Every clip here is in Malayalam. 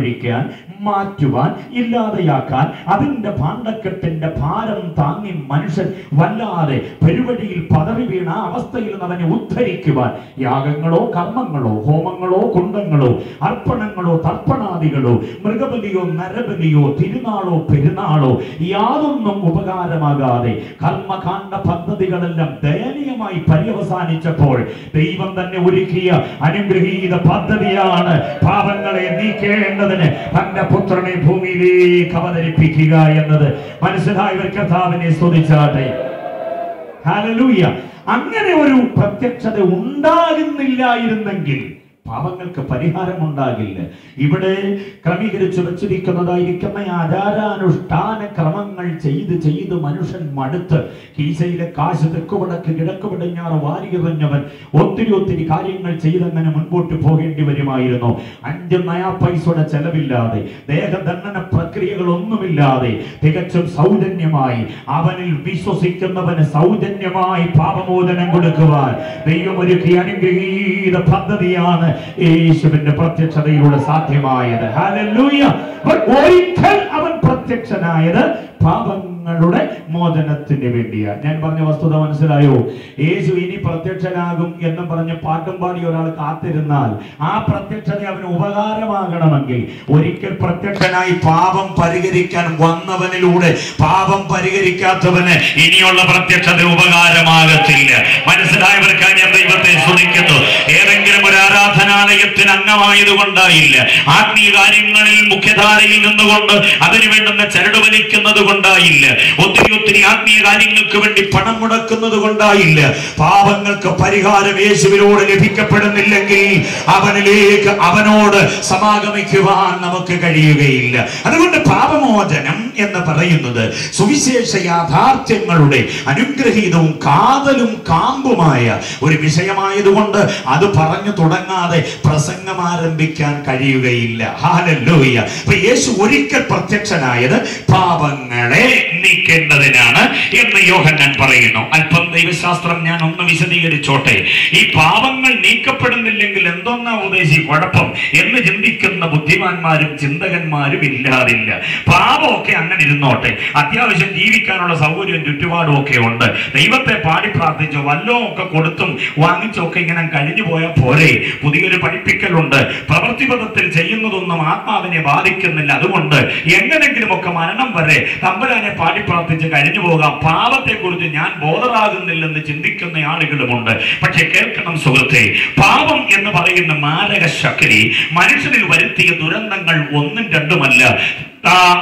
അട്ടിമറിക്കാൻ, മാറ്റുവാൻ, ഇല്ലാതെയാക്കാൻ, അതിന്റെ ഭാണ്ഡക്കെട്ടിന്റെ ഭാരം താങ്ങി മനുഷ്യൻ വല്ലാതെ പെരുവഴിയിൽ പതറി വീണ അവസ്ഥയിൽ നിന്ന് അവനെ ഉദ്ധരിക്കുവാൻ യാഗങ്ങളോ കർമ്മങ്ങളോ ഹോമങ്ങളോ കുണ്ടങ്ങളോ അർപ്പണങ്ങളോ തർപ്പണാദികളോ മൃഗബലിയോ നരബലിയോ തിരുനാളോ പെരുന്നാളോ യാതൊന്നും ഉപകാരമാകാതെ കർമ്മകാണ്ഡ പദ്ധതികളെല്ലാം ദയനീയമായി പര്യവസാനിച്ചപ്പോൾ ദൈവം തന്നെ ഒരുക്കിയ അനുഗ്രഹീത പദ്ധതിയാണ് പാപങ്ങളെ നീക്കേണ്ടതിന് തന്റെ പുത്രനെ ഭൂമിയിലേക്ക് അവതരിപ്പിക്കുക എന്നത്. മനസ്സിലായവർ കർത്താവിനെ സ്തുതിച്ചാട്ടെ. ഹല്ലേലൂയ. അങ്ങനെ ഒരു പ്രത്യക്ഷത ഉണ്ടാകുന്നില്ലായിരുന്നെങ്കിൽ പാപങ്ങൾക്ക് പരിഹാരമുണ്ടാകില്ല. ഇവിടെ ക്രമീകരിച്ചു വച്ചിരിക്കുന്നതായിരിക്കുന്ന ആചാരാനുഷ്ഠാന ക്രമങ്ങൾ ചെയ്ത് മനുഷ്യൻ മടുത്ത് കീശയിലെ കാശ് തെക്കുവടക്ക് കിഴക്ക് പടിഞ്ഞാറ് വാരിയെറിഞ്ഞവൻ ഒത്തിരി കാര്യങ്ങൾ ചെയ്തങ്ങനെ മുൻപോട്ട് പോകേണ്ടി വരുമായിരുന്നു. 5 നയാ പൈസയുടെ ചെലവില്ലാതെ, ദേഹദണ്ഡന പ്രക്രിയകളൊന്നുമില്ലാതെ തികച്ചും സൗജന്യമായി അവനിൽ വിശ്വസിക്കുന്നവന് സൗജന്യമായി പാപമോചനം കൊടുക്കുവാൻ ദൈവം ഒരുക്കിയ അനുഗ്രഹീത പദ്ധതിയാണ് യേശുവിന്റെ പ്രത്യക്ഷതയിലൂടെ സാധ്യമായത്. ഹല്ലേലൂയ. ഒരിക്കൽ അവൻ പ്രത്യക്ഷനായത് പാപങ്ങളുടെ മോചനത്തിന് വേണ്ടിയാണ്. ഞാൻ പറഞ്ഞ വസ്തുത മനസ്സിലായോ? യേശു ഇനി പ്രത്യക്ഷനാകും എന്ന് പറഞ്ഞ് പാട്ടും പാടി ഒരാൾ കാത്തിരുന്നാൽ ആ പ്രത്യക്ഷത അവന് ഉപകാരമാകണമെങ്കിൽ ഒരിക്കൽ പ്രത്യക്ഷനായി പാപം പരിഹരിക്കാൻ വന്നവനിലൂടെ പാപം പരിഹരിക്കാത്തവന് ഇനിയുള്ള പ്രത്യക്ഷത ഉപകാരമാകത്തില്ല. മനസ്സിലായവർക്കായി ഞാൻ ദൈവത്തെ സ്തുതിക്കുന്നു. ഏതെങ്കിലും ഒരു ആരാധനാലയത്തിന് അംഗമായതുകൊണ്ടായില്ല, ആത്മീയ കാര്യങ്ങളിൽ മുഖ്യധാരയിൽ നിന്നുകൊണ്ട് അതിനു വേണ്ടുന്ന ചരട് വലിക്കുന്നത് കൊണ്ടായില്ല, ഒത്തിരി ആത്മീയ കാര്യങ്ങൾക്ക് വേണ്ടി പണം മുടക്കുന്നത് കൊണ്ടായില്ല. പാപങ്ങൾക്ക് പരിഹാരം യേശുവിനോട് ലഭിക്കപ്പെടുന്നില്ലെങ്കിൽ അവനോട് സമാഗമിക്കുവാൻ നമുക്ക് കഴിയുകയില്ല. അതുകൊണ്ട് പാപമോചനം എന്ന് പറയുന്നത് സുവിശേഷ യാഥാർത്ഥ്യങ്ങളുടെ അനുഗ്രഹീതവും കാതലും കാമ്പുമായ ഒരു വിഷയമായതുകൊണ്ട് അത് പറഞ്ഞു തുടങ്ങാതെ പ്രസംഗം ആരംഭിക്കാൻ കഴിയുകയില്ല. ഹല്ലേലൂയ. യേശു ഒരിക്കൽ പ്രത്യക്ഷനായത് പാപങ്ങളെ നീക്കേണ്ടതിനാണ് എന്ന് യോഹന്നാൻ പറയുന്നു. അല്പം ദൈവശാസ്ത്രം ഞാൻ ഒന്ന് വിശദീകരിച്ചോട്ടെ. ഈ പാപങ്ങൾ നീക്കപ്പെടുന്നില്ലെങ്കിൽ എന്തോന്നാ ഉദ്ദേശിച്ച് കുഴപ്പം എന്ന് ചിന്തിക്കുന്ന ബുദ്ധിമാന്മാരും ചിന്തകന്മാരും ഇല്ലാതില്ല. പാപമൊക്കെ അങ്ങനെ ഇരുന്നോട്ടെ, അത്യാവശ്യം ജീവിക്കാനുള്ള സൗകര്യം ചുറ്റുപാടും ഒക്കെ ഉണ്ട്. ദൈവത്തെ പാടി പ്രാർത്ഥിച്ചോ വല്ലോ ഒക്കെ കൊടുത്തും വാങ്ങിച്ചൊക്കെ ഇങ്ങനെ കഴിഞ്ഞു പോയാൽ പോരെ. പുതിയൊരു പഠിപ്പിക്കലുണ്ട്, പ്രവൃത്തിപഥത്തിൽ ചെയ്യുന്നതൊന്നും ആത്മാവിനെ ബാധിക്കുന്നില്ല, അതുകൊണ്ട് എങ്ങനെങ്കിലും ഒക്കെ മരണം വരെ തമ്പുരാനെ പാടി പ്രാർത്ഥിച്ച് കഴിഞ്ഞു പോകാം, പാപത്തെ കുറിച്ച് ഞാൻ ബോധറാകുന്നില്ലെന്ന് ചിന്തിക്കുന്ന ആളുകളുമുണ്ട്. പക്ഷെ കേൾക്കണം സുഹൃത്തെ, പാപം എന്ന് പറയുന്ന മാരക ശക്തി മനുഷ്യനിൽ വരുത്തിയ ദുരന്തങ്ങൾ 1ഉം 2ഉമല്ല.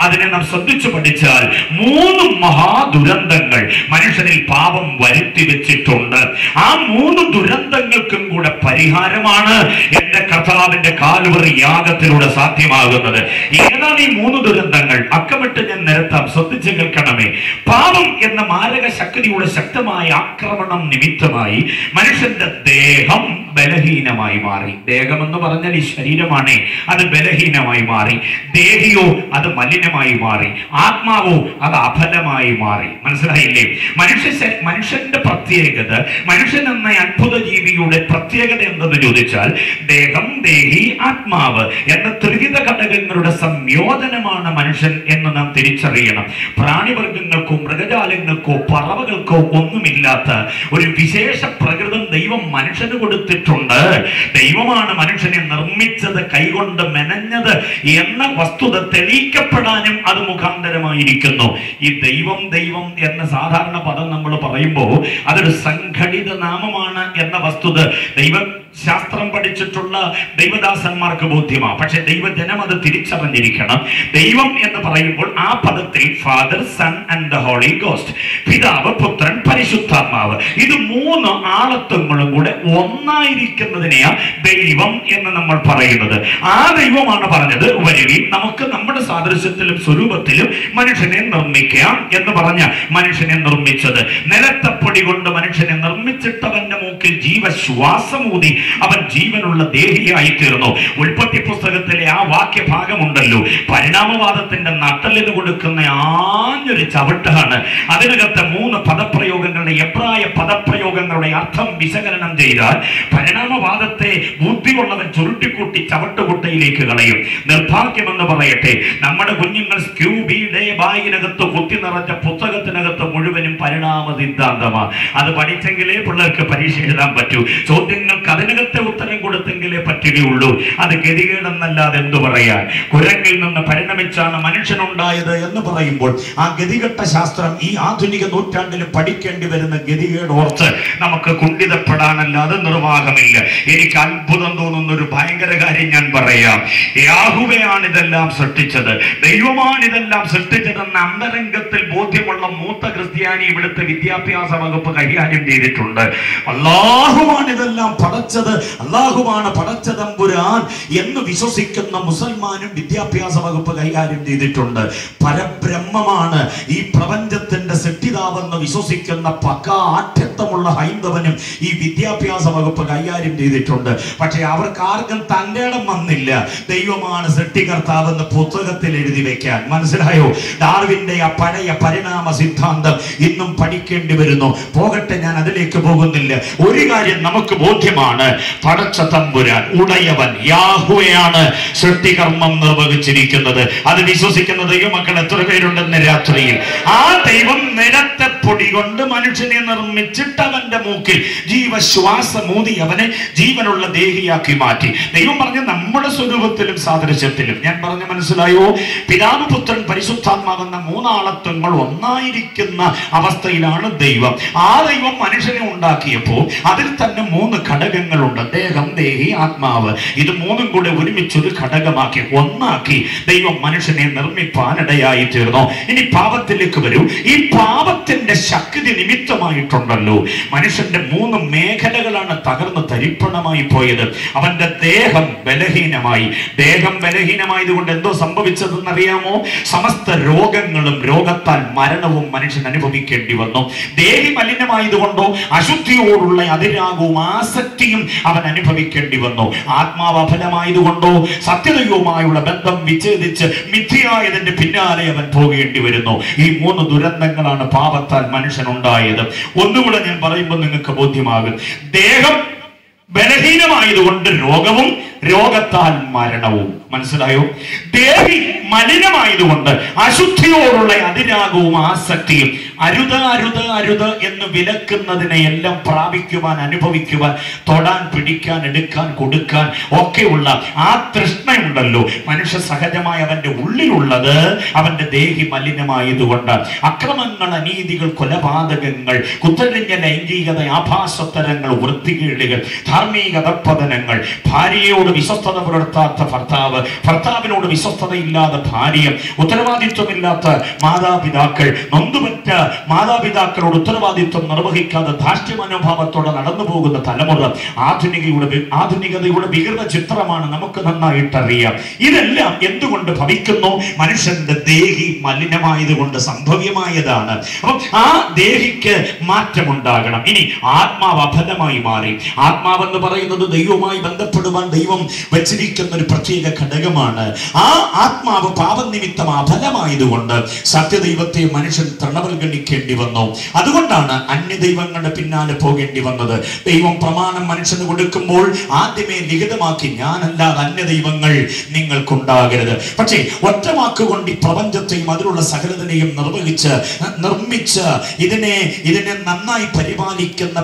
അതിനെ നാം ശ്രദ്ധിച്ചു പഠിച്ചാൽ 3 മഹാദുരന്തങ്ങൾ മനുഷ്യനിൽ പാപം വരുത്തി വെച്ചിട്ടുണ്ട്. ആ 3 ദുരന്തങ്ങൾക്കും കൂടെ പരിഹാരമാണ് എന്റെ കർത്താവിന്റെ കാൽവറി യാഗത്തിലൂടെ സാധ്യമാകുന്നത്. ഏതാണ് ഈ 3 ദുരന്തങ്ങൾ? അക്കമിട്ട് ഞാൻ നിരത്താം, ശ്രദ്ധിച്ചു കേൾക്കണമേ. പാപം എന്ന മാരക ശക്തിയുടെ ശക്തമായ ആക്രമണം നിമിത്തമായി മനുഷ്യന്റെ ദേഹം ബലഹീനമായി മാറി. ദേഹം എന്ന് പറഞ്ഞാൽ ഈ ശരീരമാണ്, അത് ബലഹീനമായി മാറി. ദേഹിയോ അത് മലിനമായി മാറി. ആത്മാവോ അത് അഫലമായി മാറി. മനസ്സിലായില്ലേ? മനുഷ്യന്റെ പ്രത്യേകത, മനുഷ്യൻ എന്ന അത്ഭുത ജീവിയുടെ പ്രത്യേകത എന്തെന്ന് ചോദിച്ചാൽ ദേഹം, ദേഹി, ആത്മാവ് എന്ന ത്രിവിധ ഘടകങ്ങളുടെ സംയോജനമാണ് മനുഷ്യൻ എന്ന് നാം തിരിച്ചറിയണം. പ്രാണിവർഗങ്ങൾക്കോ മൃഗജാലങ്ങൾക്കോ പറവകൾക്കോ ഒന്നുമില്ലാത്ത ഒരു വിശേഷ പ്രകൃതം ദൈവം മനുഷ്യന് കൊടുത്തിട്ടുണ്ട്. ദൈവമാണ് മനുഷ്യനെ നിർമ്മിച്ചത്, കൈകൊണ്ട് മെനഞ്ഞത് എന്ന വസ്തുത തെളിയിക്കപ്പെടാനും അത് മുഖാന്തരമായിരിക്കുന്നു. ഈ ദൈവം എന്ന സാധാരണ പദം നമ്മൾ പറയുമ്പോൾ അതൊരു സംഘടിത നാമമാണ് എന്ന വസ്തുത ശാസ്ത്രം പഠിച്ചിട്ടുള്ള ദൈവദാസന്മാർക്ക് ബോധ്യമാണ്. പക്ഷെ ദൈവജനം അത് തിരിച്ചറിഞ്ഞിരിക്കണം. ദൈവം എന്ന് പറയുമ്പോൾ ആ പദത്തിൽ father, son and the holy ghost, പിതാവ്, പുത്രൻ, പരിശുദ്ധാത്മാവ്, ഇത് 3 ആളത്വങ്ങളും കൂടെ ഒന്നായിരിക്കുന്നതിനെയാ ദൈവം എന്ന് നമ്മൾ പറയുന്നത്. ആ ദൈവമാണ് പറഞ്ഞത്, വരുവിൻ നമുക്ക് നമ്മുടെ സാദൃശ്യത്തിലും സ്വരൂപത്തിലും മനുഷ്യനെ നിർമ്മിക്കാം എന്ന് പറഞ്ഞ മനുഷ്യനെ നിർമ്മിച്ചത്. നിലത്തപ്പൊടി കൊണ്ട് മനുഷ്യനെ നിർമ്മിച്ചിട്ടവന്റെ മൂക്കിൽ ജീവശ്വാസമൂതി അവൻ ജീവനുള്ള ദേഹിയായി തീർന്നു. ഉൽപ്പത്തി പുസ്തകത്തിലെ ആ വാക്യഭാഗമുണ്ടല്ലോ, പരിണാമവാദത്തിന്റെ നട്ടലിന് കൊടുക്കുന്ന ആഞ്ഞൊരു ചവിട്ടാണ്. അതിനകത്തെ 3 പദപ്രയോഗങ്ങളുടെ എബ്രായ പദപ്രയോഗങ്ങളുടെ അർത്ഥം വിശകലനം ചെയ്താൽ പരിണാമവാദത്തെ ബുദ്ധിയുള്ളവൻ ചുരുട്ടിക്കൂട്ടി ചവട്ടുകുട്ടയിലേക്ക് കളയും. നിർഭാഗ്യമെന്ന് പറയട്ടെ, നമ്മുടെ കുഞ്ഞുങ്ങൾ സ്ക്യൂബിയുടെ ബാഗിനകത്ത് കുത്തി നിറച്ച പുസ്തകത്തിനകത്ത് മുഴുവനും പരിണാമ സിദ്ധാന്തമാണ്. അത് പഠിച്ചെങ്കിലേ പിള്ളേർക്ക് പരീക്ഷ എഴുതാൻ പറ്റൂ. ചോദ്യങ്ങൾക്ക് അതിനകത്തെ ഉത്തരം കൊടുത്തെങ്കിലേ പറ്റുകയുള്ളൂ. അത് ഗതികേടെന്നല്ലാതെ എന്തു പറയാൻ? കുരങ്ങിൽ നിന്ന് പരിണമിച്ചാണ് മനുഷ്യനുണ്ടായത് എന്ന് പറയുമ്പോൾ ആ ഗതികെട്ട ശാസ്ത്രം ഈ ആധുനിക നൂറ്റാണ്ടിൽ പഠിക്കേണ്ടി വരുന്ന ഗതികേട് ഓർത്ത് നമുക്ക് കുണ്ഠിതപ്പെടാനല്ലാതെ നിർവാഹമില്ല. എനിക്ക് അത്ഭുതം തോന്നുന്ന ഒരു ഭയങ്കര കാര്യം ഞാൻ പറയാം. യാഹുവയാണ് ഇതെല്ലാം സൃഷ്ടിച്ചത്, ദൈവമാണ് ഇതെല്ലാം സൃഷ്ടിച്ചതെന്ന അന്തരംഗത്തിൽ ബോധ്യമുള്ള മൂത്ത ക്രിസ്ത്യാനി ഇവിടുത്തെ വിദ്യാഭ്യാസ വകുപ്പ് കൈകാര്യം ചെയ്തിട്ടുണ്ട്. അല്ലാഹുവാണ് ഇതെല്ലാം പടച്ചത്, അല്ലാഹുവാണ് പടച്ചതമ്പുരാൻ എന്ന് വിശ്വസിക്കുന്ന മുസൽമാനും വിദ്യാഭ്യാസ വകുപ്പ് കൈകാര്യം ചെയ്തിട്ടുണ്ട്. പരബ്രഹ്മമാണ് ഈ പ്രപഞ്ചത്തിന്റെ സൃഷ്ടിതാവെന്ന് വിശ്വസിക്കുന്ന പക്കാ ആഠ്യത്വമുള്ള ഹൈന്ദവനും ഈ വിദ്യാഭ്യാസ വകുപ്പ് കൈകാര്യം ചെയ്തിട്ടുണ്ട്. പക്ഷെ അവർക്ക് ആർക്കും തന്റെ ഇടം വന്നില്ല ദൈവമാണ് സൃഷ്ടികർത്താവെന്ന് പുസ്തകത്തിൽ എഴുതി വെക്കാൻ. മനസ്സിലായോ? ഡാർവിന്റെ ആ പഴയ പരിണാമ സിദ്ധാന്തം ഇന്നും പഠിക്കേണ്ടി വരുന്നു. പോകട്ടെ, ഞാൻ അതിലേക്ക് പോകുന്നില്ല. ഒരു കാര്യം നമുക്ക് ബോധ്യമാണ്, പടച്ച തമ്പുരാൻ ഉടയവൻ യാഹുവയാണ് സൃഷ്ടികർമ്മം നിർവഹിച്ചിരിക്കുന്നത്. അത് വിശ്വസിക്കുന്ന ദൈവമക്കൾ എത്ര പേരുണ്ടെന്ന് രാത്രിയിൽ? ആ ദൈവം നിരത്തെ പൊടി കൊണ്ട് മനുഷ്യനെ നിർമ്മിച്ചിട്ട് അവന്റെ മൂക്കിൽ ജീവശ്വാസമൂതി അവനെ ജീവനുള്ള ദേഹിയാക്കി മാറ്റി. ദൈവം പറഞ്ഞ നമ്മുടെ സ്വരൂപത്തിലും സാദൃശ്യത്തിലും. ഞാൻ പറഞ്ഞ മനസ്സിലായോ? പിതാവ്, പുത്രൻ, പരിശുദ്ധാത്മാവെന്ന 3 ആളത്വങ്ങൾ ഒന്നായിരിക്കുന്ന അവസ്ഥയിലാണ് ദൈവം. ആ ദൈവം മനുഷ്യനെ ഉണ്ടാക്കിയപ്പോൾ അതിൽ തന്നെ 3 ഘടകങ്ങളുണ്ട്: ദേഹം, ദേഹി, ആത്മാവ്. ഇത് 3ഉം കൂടെ ഒരുമിച്ചൊരു ഘടകമാക്കി ഒന്നാക്കി ദൈവം മനുഷ്യനെ നിർമ്മിപ്പാനിടയായി തീർന്നു. ഇനി പാപത്തിലേക്ക് വരൂ. ഈ പാപത്തിന്റെ ശക്തി നിമിത്തമായിട്ടുണ്ടല്ലോ മനുഷ്യന്റെ 3 മേഖലകളാണ് തകർന്ന് തരിപ്പണമായി പോയത്. അവന്റെ ദേഹം ബലഹീനമായി. ദേഹം ബലഹീനമായതുകൊണ്ട് എന്തോ സംഭവിച്ചതെന്നറിയാമോ? സമസ്ത രോഗങ്ങളും രോഗത്താൽ മരണവും മനുഷ്യൻ അനുഭവിക്കേണ്ടി വന്നു. ദേഹി മലിനമായതുകൊണ്ടോ അശുദ്ധിയോടുള്ള അതിരാഗവും ആസക്തിയും അവൻ അനുഭവിക്കേണ്ടി വന്നു. ആത്മാവ് അഫലമായതുകൊണ്ടോ സത്യദൈവവുമായുള്ള ബന്ധം വിച്ഛേദിച്ച് മിഥ്യയായതിന്റെ പിന്നാലെ അവൻ പോകേണ്ടി വരുന്നു. ഈ 3 ദുരന്തങ്ങളാണ് പാപത്താൽ മനുഷ്യനുണ്ടായത്. ഒന്നുകൂടെ ഞാൻ പറയുമ്പോൾ നിങ്ങൾക്ക് ബോധ്യമാകും. ദേഹം ബലഹീനമായതുകൊണ്ട് രോഗവും രോഗത്താൽ മരണവും. മനസ്സിലായോ? ദേഹി മലിനമായതുകൊണ്ട് അശുദ്ധിയോടുള്ള അതിരാഗവും ആസക്തിയും. അരുത് അരുത് അരുത് എന്ന് വിലക്കുന്നതിനെ എല്ലാം പ്രാപിക്കുവാൻ, അനുഭവിക്കുവാൻ, തൊടാൻ, പിടിക്കാൻ, എടുക്കാൻ, കൊടുക്കാൻ ഒക്കെയുള്ള ആ തൃഷ്ണയുണ്ടല്ലോ മനുഷ്യ സഹജമായ അവന്റെ ഉള്ളിലുള്ളത് അവന്റെ ദേഹി മലിനമായതുകൊണ്ട്. അക്രമങ്ങൾ, അനീതികൾ, കൊലപാതകങ്ങൾ, കുത്തഴിഞ്ഞ ലൈംഗികത, ആഭാസത്തരങ്ങൾ, വൃത്തികേടുകൾ, ധാർമ്മിക അധപ്പതനങ്ങൾ, ഭാര്യയോട് വിശ്വസ്തത പുലർത്താത്ത ഭർത്താവ്, ഭർത്താവിനോട് വിശ്വസ്തതയില്ലാത്ത ഭാര്യ, ഉത്തരവാദിത്വമില്ലാത്ത മാതാപിതാക്കൾ, നൊന്തുപറ്റ മാതാപിതാക്കളോട് ഉത്തരവാദിത്വം നിർവഹിക്കാതെ ധാർഷ്ട്യ മനോഭാവത്തോടെ നടന്നു പോകുന്ന തലമുറ ആധുനികതയുടെ വികൃത ചിത്രമാണ്. നമുക്ക് നന്നായിട്ടറിയാം. ഇതെല്ലാം എന്തുകൊണ്ട് ഭവിക്കുന്നു? മനുഷ്യന്റെ ദേഹി മലിനമായതുകൊണ്ട് സംഭവ്യമായതാണ്. അപ്പം ആ ദേഹിക്ക് മാറ്റമുണ്ടാകണം. ഇനി ആത്മാവ് അഫലമായി മാറി. ആത്മാവെന്ന് പറയുന്നത് ദൈവവുമായി ബന്ധപ്പെടുവാൻ ദൈവം വെച്ചിരിക്കുന്ന ഒരു പ്രത്യേക ഘടകമാണ്. ആ ആത്മാവ് പാപനിമിത്തം അഫലമായതുകൊണ്ട് സത്യദൈവത്തെ മനുഷ്യൻ തൃണവൽഗണിക്കേണ്ടി വന്നു. അതുകൊണ്ടാണ് അന്യദൈവങ്ങളുടെ പിന്നാലെ പോകേണ്ടി വന്നത്. ദൈവം പ്രമാണം മനുഷ്യന് കൊടുക്കുമ്പോൾ ആദ്യമേ ലിഖിതമാക്കി, ഞാനല്ലാതെ അന്യദൈവങ്ങൾ നിങ്ങൾക്കുണ്ടാകരുത്. പക്ഷേ ഒറ്റ വാക്കുകൊണ്ട് ഈ പ്രപഞ്ചത്തെയും അതിലുള്ള സകലതിനെയും നിർമ്മിച്ച് ഇതിനെ നന്നായി പരിപാലിക്കുന്ന